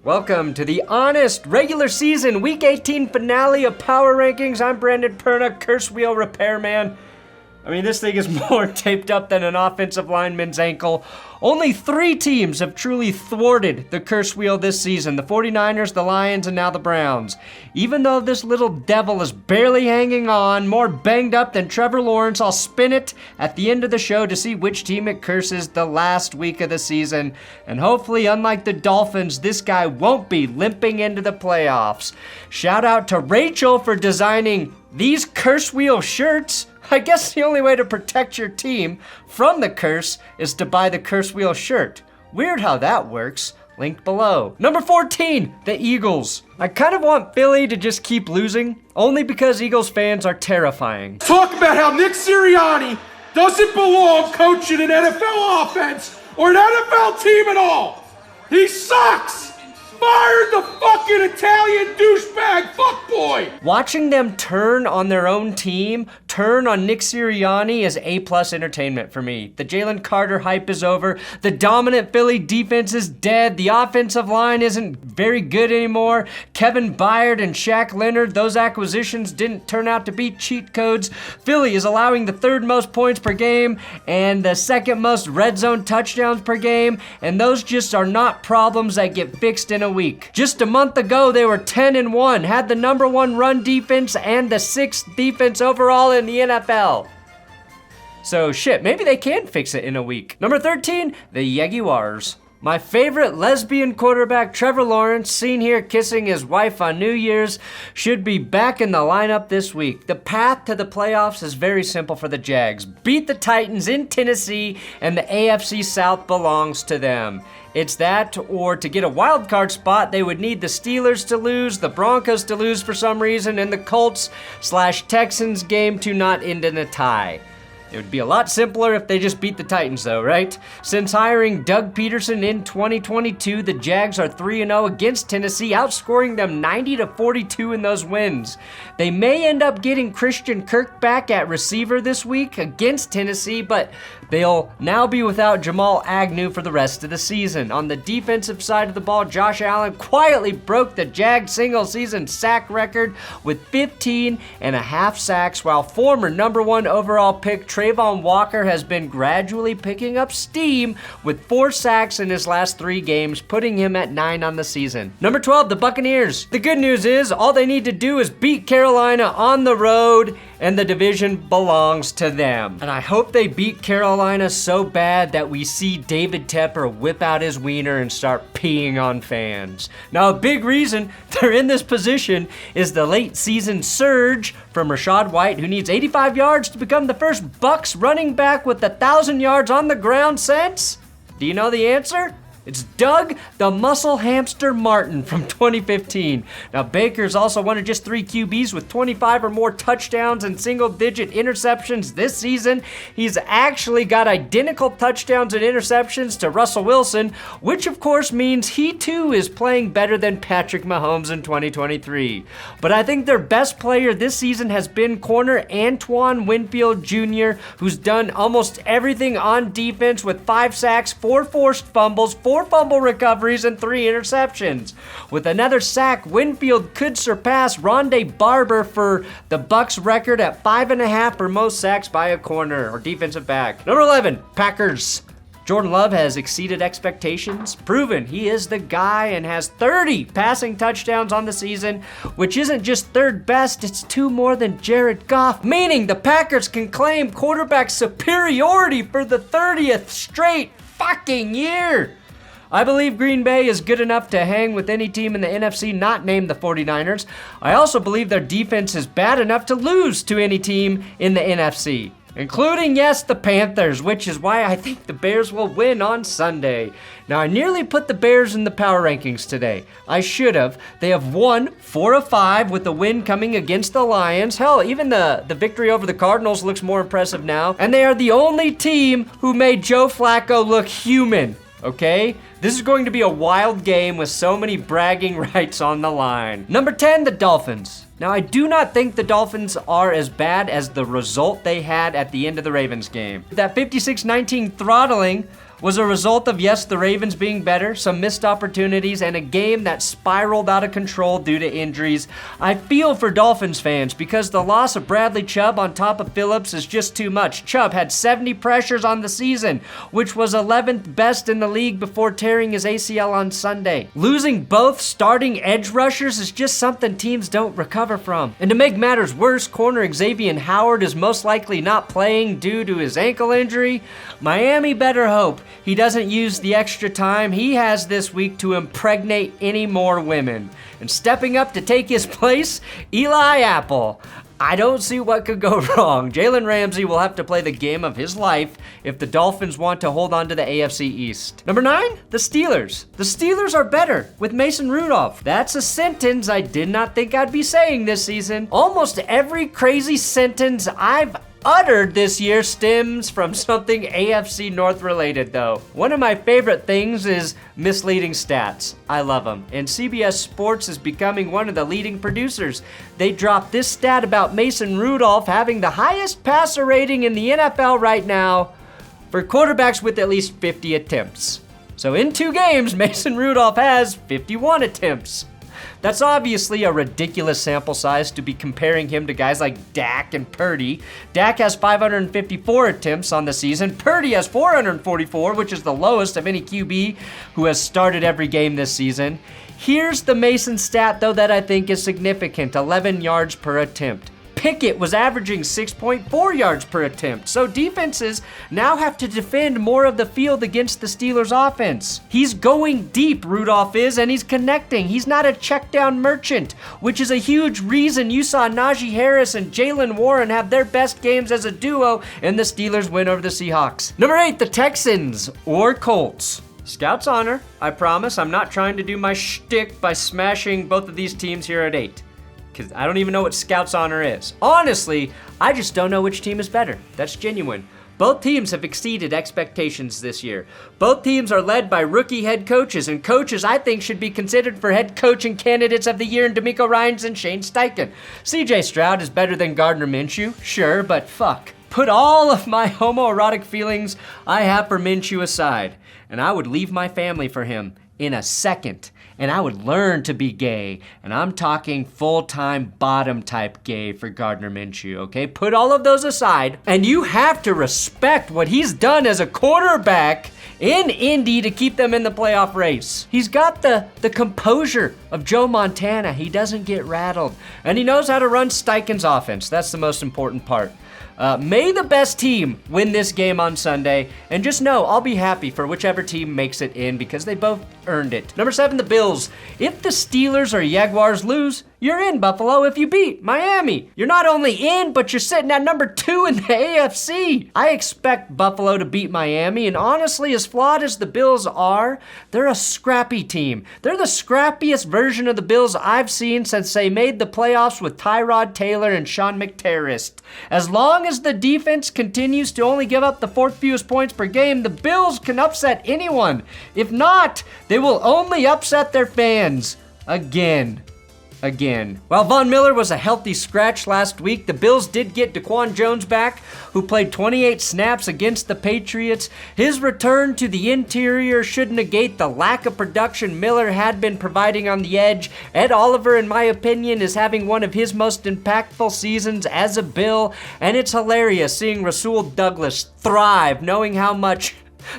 Welcome to the honest regular season Week 18 finale of Power Rankings. I'm Brandon Perna, Curse Wheel Repairman. I mean, this thing is more taped up than an offensive lineman's ankle. Only 3 teams have truly thwarted the curse wheel this season. The 49ers, the Lions, and now the Browns. Even though this little devil is barely hanging on, more banged up than Trevor Lawrence, I'll spin it at the end of the show to see which team it curses the last week of the season. And hopefully, unlike the Dolphins, this guy won't be limping into the playoffs. Shout out to Rachel for designing these curse wheel shirts. I guess the only way to protect your team from the curse is to buy the curse wheel shirt. Weird how that works. Linked below. Number 14, the Eagles. I kind of want Philly to just keep losing, only because Eagles fans are terrifying. Talk about how Nick Sirianni doesn't belong coaching an NFL offense or an NFL team at all. He sucks. Fired the fucking Italian douchebag fuckboy! Watching them turn on their own team, turn on Nick Sirianni is A+ entertainment for me. The Jalen Carter hype is over. The dominant Philly defense is dead. The offensive line isn't very good anymore. Kevin Byard and Shaq Leonard, those acquisitions didn't turn out to be cheat codes. Philly is allowing the 3rd most points per game and the 2nd most red zone touchdowns per game, and those just are not problems that get fixed in a week. Just a month ago, they were 10-1, had the number 1 run defense and the 6th defense overall in the NFL. So shit, maybe they can fix it in a week. Number 13, the Jaguars. My favorite lesbian quarterback, Trevor Lawrence, seen here kissing his wife on New Year's, should be back in the lineup this week. The path to the playoffs is very simple for the Jags. Beat the Titans in Tennessee, and the AFC South belongs to them. It's that, or to get a wild card spot, they would need the Steelers to lose, the Broncos to lose for some reason, and the Colts/Texans game to not end in a tie. It would be a lot simpler if they just beat the Titans though, right? Since hiring Doug Peterson in 2022, the Jags are 3-0 against Tennessee, outscoring them 90-42 in those wins. They may end up getting Christian Kirk back at receiver this week against Tennessee, but they'll now be without Jamal Agnew for the rest of the season. On the defensive side of the ball, Josh Allen quietly broke the Jags single-season sack record with 15.5 sacks, while former number 1 overall pick Trayvon Walker has been gradually picking up steam with 4 sacks in his last 3 games, putting him at 9 on the season. Number 12, the Buccaneers. The good news is all they need to do is beat Carolina on the road, and the division belongs to them. And I hope they beat Carolina so bad that we see David Tepper whip out his wiener and start peeing on fans. Now, a big reason they're in this position is the late season surge from Rachaad White, who needs 85 yards to become the first Bucs running back with 1,000 yards on the ground since. Do you know the answer? It's Doug the Muscle Hamster Martin from 2015. Now, Baker's also one of just 3 QBs with 25 or more touchdowns and single-digit interceptions this season. He's actually got identical touchdowns and interceptions to Russell Wilson, which of course means he too is playing better than Patrick Mahomes in 2023. But I think their best player this season has been corner Antoine Winfield Jr., who's done almost everything on defense with 5 sacks, 4 forced fumbles, 4 fumble recoveries, and 3 interceptions. With another sack, Winfield could surpass Rondé Barber for the Bucs record at 5.5 for most sacks by a corner or defensive back. Number 11, Packers. Jordan Love has exceeded expectations, proven he is the guy, and has 30 passing touchdowns on the season, which isn't just 3rd best, it's 2 more than Jared Goff, meaning the Packers can claim quarterback superiority for the 30th straight fucking year. I believe Green Bay is good enough to hang with any team in the NFC not named the 49ers. I also believe their defense is bad enough to lose to any team in the NFC, including, yes, the Panthers, which is why I think the Bears will win on Sunday. Now, I nearly put the Bears in the power rankings today. I should have. They have won 4 of 5 with the win coming against the Lions. Hell, even the victory over the Cardinals looks more impressive now. And they are the only team who made Joe Flacco look human. Okay? This is going to be a wild game with so many bragging rights on the line. Number 10, the Dolphins. Now, I do not think the Dolphins are as bad as the result they had at the end of the Ravens game. That 56-19 throttling was a result of, yes, the Ravens being better, some missed opportunities, and a game that spiraled out of control due to injuries. I feel for Dolphins fans because the loss of Bradley Chubb on top of Phillips is just too much. Chubb had 70 pressures on the season, which was 11th best in the league before tearing his ACL on Sunday. Losing both starting edge rushers is just something teams don't recover from. And to make matters worse, corner Xavier Howard is most likely not playing due to his ankle injury. Miami better hope he doesn't use the extra time he has this week to impregnate any more women. And stepping up to take his place, Eli Apple. I don't see what could go wrong. Jalen Ramsey will have to play the game of his life if the Dolphins want to hold on to the AFC East. Number 9, the Steelers. The Steelers are better with Mason Rudolph. That's a sentence I did not think I'd be saying this season. Almost every crazy sentence I've uttered this year stems from something AFC North related though. One of my favorite things is misleading stats. I love them. And CBS Sports is becoming one of the leading producers. They dropped this stat about Mason Rudolph having the highest passer rating in the NFL right now for quarterbacks with at least 50 attempts. So in 2 games, Mason Rudolph has 51 attempts. That's obviously a ridiculous sample size to be comparing him to guys like Dak and Purdy. Dak has 554 attempts on the season. Purdy has 444, which is the lowest of any QB who has started every game this season. Here's the Mason stat, though, that I think is significant: 11 yards per attempt. Pickett was averaging 6.4 yards per attempt, so defenses now have to defend more of the field against the Steelers' offense. He's going deep, Rudolph is, and he's connecting. He's not a check-down merchant, which is a huge reason you saw Najee Harris and Jaylen Warren have their best games as a duo and the Steelers win over the Seahawks. Number 8, the Texans or Colts. Scout's honor, I promise. I'm not trying to do my shtick by smashing both of these teams here at 8. Because I don't even know what Scout's honor is. Honestly, I just don't know which team is better. That's genuine. Both teams have exceeded expectations this year. Both teams are led by rookie head coaches, and coaches I think should be considered for head coaching candidates of the year in DeMeco Ryans and Shane Steichen. CJ Stroud is better than Gardner Minshew, sure, but fuck. Put all of my homoerotic feelings I have for Minshew aside, and I would leave my family for him in a second. And I would learn to be gay. And I'm talking full-time bottom-type gay for Gardner Minshew, okay? Put all of those aside, and you have to respect what he's done as a quarterback in Indy to keep them in the playoff race. He's got the composure of Joe Montana. He doesn't get rattled. And he knows how to run Steichen's offense. That's the most important part. May the best team win this game on Sunday, and just know I'll be happy for whichever team makes it in because they both earned it. Number 7, the Bills. If the Steelers or Jaguars lose, you're in, Buffalo. If you beat Miami, you're not only in, but you're sitting at number 2 in the AFC. I expect Buffalo to beat Miami, and honestly, as flawed as the Bills are, they're a scrappy team. They're the scrappiest version of the Bills I've seen since they made the playoffs with Tyrod Taylor and Sean McTerrist. As long as the defense continues to only give up the 4th fewest points per game, the Bills can upset anyone. If not, they will only upset their fans. Again. While Von Miller was a healthy scratch last week, the Bills did get Daquan Jones back, who played 28 snaps against the Patriots. His return to the interior should negate the lack of production Miller had been providing on the edge. Ed Oliver, in my opinion, is having one of his most impactful seasons as a Bill, and it's hilarious seeing Rasul Douglas thrive, knowing how much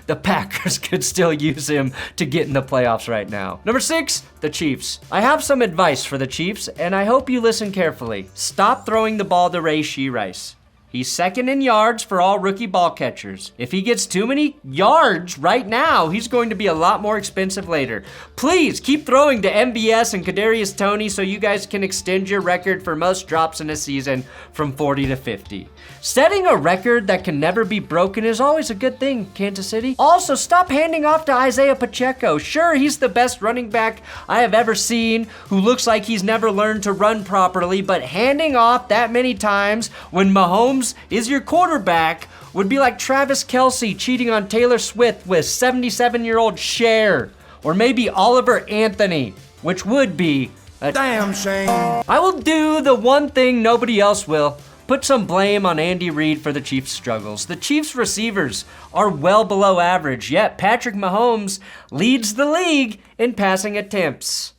the Packers could still use him to get in the playoffs right now. Number 6, the Chiefs. I have some advice for the Chiefs, and I hope you listen carefully. Stop throwing the ball to Rashee Rice. He's 2nd in yards for all rookie ball catchers. If he gets too many yards right now, he's going to be a lot more expensive later. Please keep throwing to MVS and Kadarius Toney so you guys can extend your record for most drops in a season from 40 to 50. Setting a record that can never be broken is always a good thing, Kansas City. Also, stop handing off to Isiah Pacheco. Sure, he's the best running back I have ever seen who looks like he's never learned to run properly, but handing off that many times when Mahomes is your quarterback would be like Travis Kelce cheating on Taylor Swift with 77-year-old Cher, or maybe Oliver Anthony, which would be a damn shame. I will do the one thing nobody else will. put some blame on Andy Reid for the Chiefs' struggles. The Chiefs' receivers are well below average, yet Patrick Mahomes leads the league in passing attempts.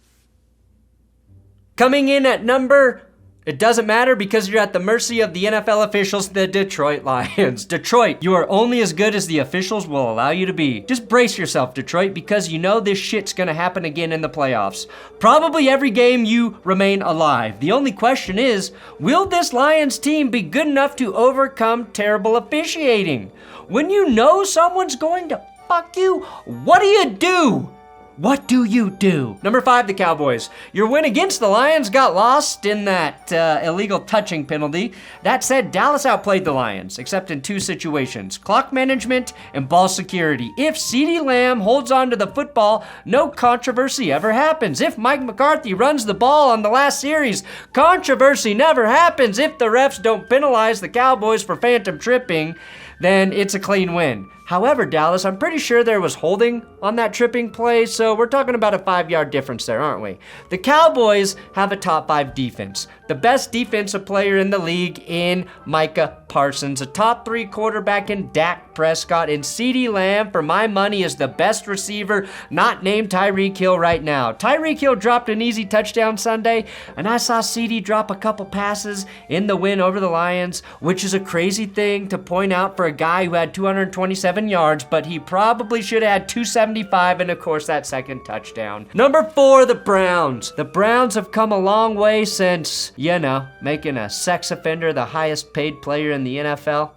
Coming in at number, it doesn't matter because you're at the mercy of the NFL officials, the Detroit Lions. Detroit, you are only as good as the officials will allow you to be. Just brace yourself, Detroit, because you know this shit's gonna happen again in the playoffs. Probably every game you remain alive. The only question is, will this Lions team be good enough to overcome terrible officiating? When you know someone's going to fuck you, what do you do? What do you do? Number 5, the Cowboys. Your win against the Lions got lost in that illegal touching penalty. That said, Dallas outplayed the Lions, except in 2 situations: clock management and ball security. If CeeDee Lamb holds on to the football, no controversy ever happens. If Mike McCarthy runs the ball on the last series, controversy never happens. If the refs don't penalize the Cowboys for phantom tripping, then it's a clean win. However, Dallas, I'm pretty sure there was holding on that tripping play, so we're talking about a 5-yard difference there, aren't we? The Cowboys have a top 5 defense. The best defensive player in the league in Micah Parsons, a top 3 quarterback in Dak Prescott, and CeeDee Lamb, for my money, is the best receiver not named Tyreek Hill right now. Tyreek Hill dropped an easy touchdown Sunday, and I saw CeeDee drop a couple passes in the win over the Lions, which is a crazy thing to point out for a guy who had 227 yards, but he probably should have had 275, and of course that second touchdown. Number 4, the Browns. The Browns have come a long way since, making a sex offender the highest paid player in the NFL.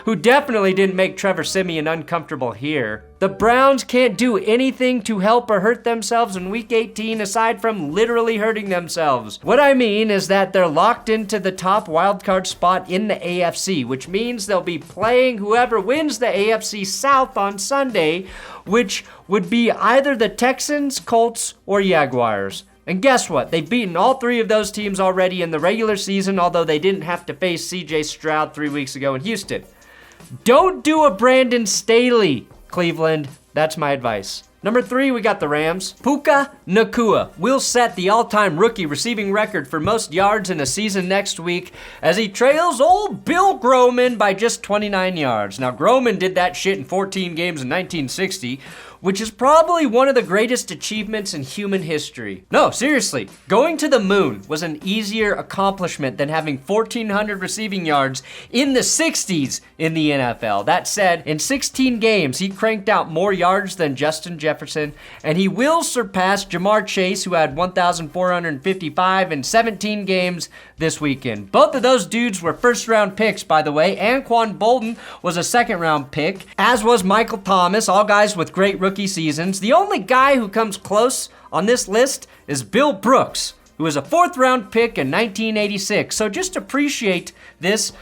Who definitely didn't make Trevor Siemian uncomfortable here. The Browns can't do anything to help or hurt themselves in Week 18 aside from literally hurting themselves. What I mean is that they're locked into the top wildcard spot in the AFC, which means they'll be playing whoever wins the AFC South on Sunday, which would be either the Texans, Colts, or Jaguars. And guess what? They've beaten all 3 of those teams already in the regular season, although they didn't have to face CJ Stroud 3 weeks ago in Houston. Don't do a Brandon Staley, Cleveland. That's my advice. Number 3, we got the Rams. Puka Nacua will set the all-time rookie receiving record for most yards in a season next week as he trails old Bill Groman by just 29 yards. Now, Groman did that shit in 14 games in 1960, which is probably one of the greatest achievements in human history. No, seriously, going to the moon was an easier accomplishment than having 1,400 receiving yards in the 60s in the NFL. That said, in 16 games, he cranked out more yards than Justin Jefferson, and he will surpass Jamar Chase, who had 1,455 in 17 games this weekend. Both of those dudes were first-round picks, by the way. Anquan Bolden was a second-round pick, as was Michael Thomas, all guys with great rookie seasons. The only guy who comes close on this list is Bill Brooks, who was a 4th-round pick in 1986. So just appreciate this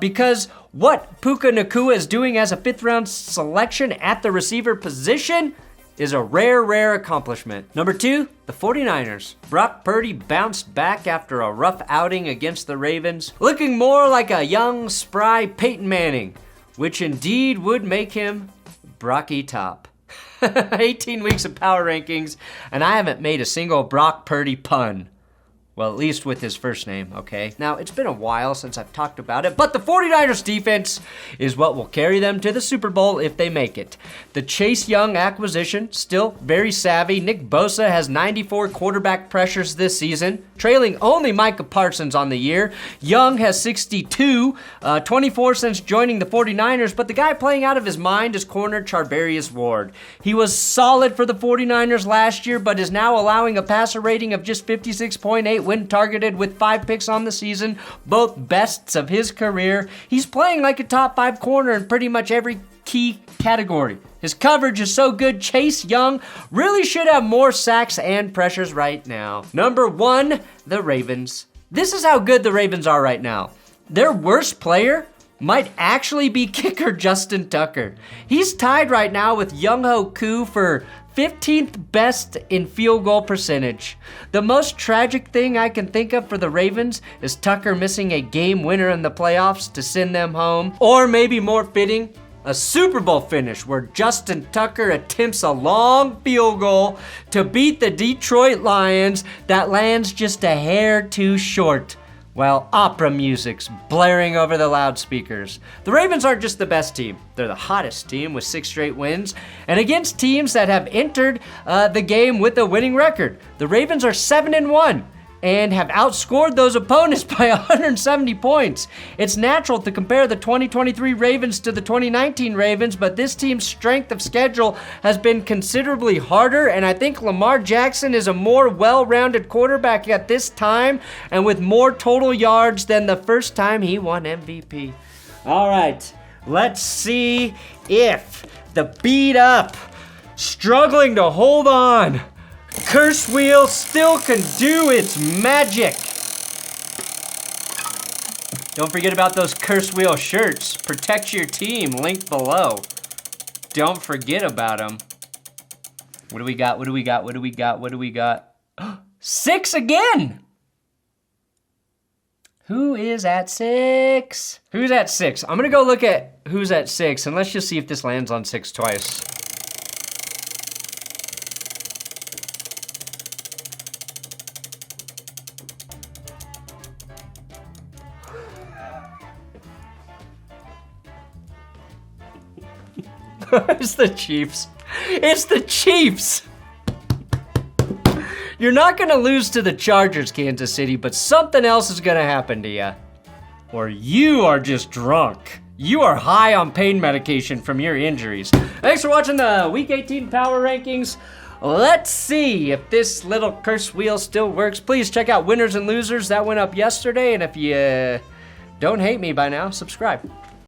because what Puka Nacua is doing as a 5th-round selection at the receiver position is a rare accomplishment. Number 2, the 49ers. Brock Purdy bounced back after a rough outing against the Ravens, looking more like a young, spry Peyton Manning, which indeed would make him Brocky Top. 18 weeks of power rankings, and I haven't made a single Brock Purdy pun. Well, at least with his first name, okay? Now, it's been a while since I've talked about it, but the 49ers defense is what will carry them to the Super Bowl if they make it. The Chase Young acquisition, still very savvy. Nick Bosa has 94 quarterback pressures this season, trailing only Micah Parsons on the year. Young has 62, 24 since joining the 49ers, but the guy playing out of his mind is corner Charvarius Ward. He was solid for the 49ers last year, but is now allowing a passer rating of just 56.8 when targeted with 5 picks on the season, both bests of his career. He's playing like a top 5 corner in pretty much every key category. His coverage is so good, Chase Young really should have more sacks and pressures right now. Number 1, the Ravens. This is how good the Ravens are right now. Their worst player might actually be kicker Justin Tucker. He's tied right now with Younghoe Koo for 15th best in field goal percentage. The most tragic thing I can think of for the Ravens is Tucker missing a game winner in the playoffs to send them home. Or maybe more fitting, a Super Bowl finish where Justin Tucker attempts a long field goal to beat the Detroit Lions that lands just a hair too short. while opera music's blaring over the loudspeakers. The Ravens aren't just the best team, they're the hottest team with 6 straight wins, and against teams that have entered the game with a winning record. The Ravens are 7-1. And have outscored those opponents by 170 points. It's natural to compare the 2023 Ravens to the 2019 Ravens, but this team's strength of schedule has been considerably harder, and I think Lamar Jackson is a more well-rounded quarterback at this time and with more total yards than the first time he won MVP. All right, let's see if the beat-up, struggling to hold on, Curse Wheel still can do its magic. Don't forget about those Curse Wheel shirts. Protect your team, link below. Don't forget about them. What do we got? What do we got? What do we got? What do we got? 6 again! Who is at 6? Who's at 6? I'm gonna go look at who's at 6, and let's just see if this lands on 6 twice. It's the Chiefs. It's the Chiefs! You're not gonna lose to the Chargers, Kansas City, but something else is gonna happen to you. Or you are just drunk. You are high on pain medication from your injuries. Thanks for watching the Week 18 Power Rankings. Let's see if this little curse wheel still works. Please check out Winners and Losers. That went up yesterday, and if you don't hate me by now, subscribe.